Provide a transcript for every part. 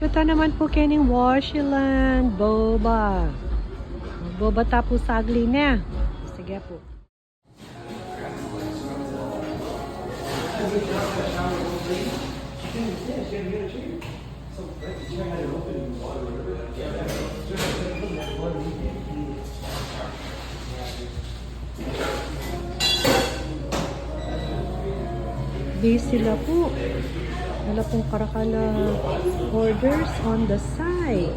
Ito naman po kining Washiland Boba. Boba tapo sagli na. Sige po. Busy sila po. Wala pong karakala orders on the side.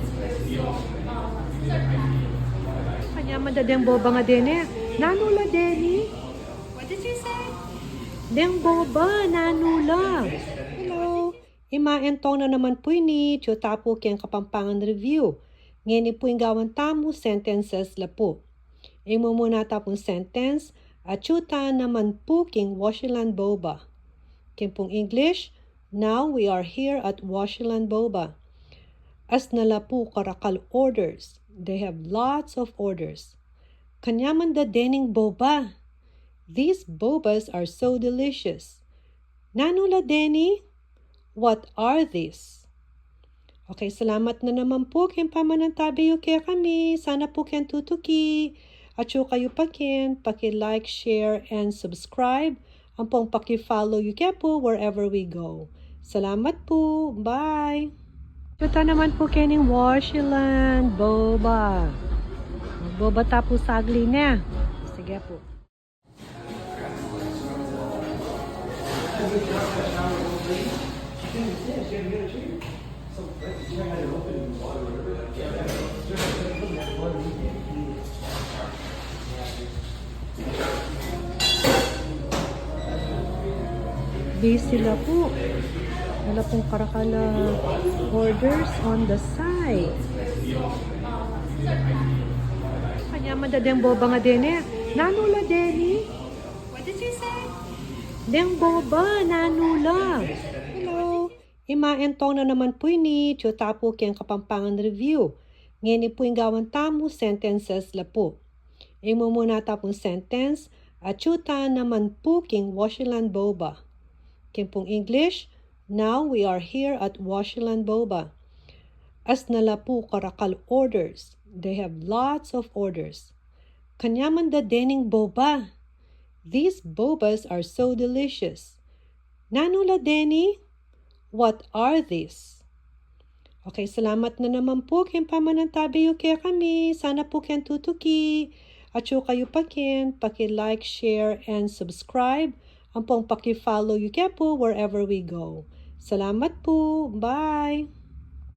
Kanya madadeng boba nga din eh. Nanula Denny. What did you say? Deng boba, nanula. Hello. Imaentong na naman po ni Chotapo kiyang kapampangan review. Ngayon po yung gawan tamo sentences la po. Imo muna tapong sentence at chuta naman po king Washiland Boba. King pong English, now we are here at Washiland Boba. As nala po karakal orders. They have lots of orders. Kanyaman da dening boba. These bobas are so delicious. Nanula Denny, what are these? Okay, salamat na naman po kin pamanantabi kaya kami. Sana po kin tutuki. At kayo paki-like, share, and subscribe. Ang pong paki-follow kaya po wherever we go. Salamat po. Bye! Ito naman po kining Washiland Boba. Boba tapo sagli na. Sige po. Busy sila po. Wala pong karakala orders on the side. Kanya madadeng boba nga din eh. Nanula Denny. What did you say? Deng boba, nanula. Hello. Imaentong na naman po ni Chotapo kiyang kapampangan review. Ngayon po yung gawan tamo sentences la po. Imo muna tapong sentence at chuta naman po king Washiland Boba. King pong English, now we are here at Washiland Boba. As nala po karakal orders. They have lots of orders. Kanyaman da dening boba. These bobas are so delicious. Nanula Denny, what are these? Okay, salamat na naman po kin pamanantabi kaya kami. Sana po kin tutuki. At kayo paki-like, share, and subscribe. Ang pong paki-follow kaya po wherever we go. Salamat po. Bye!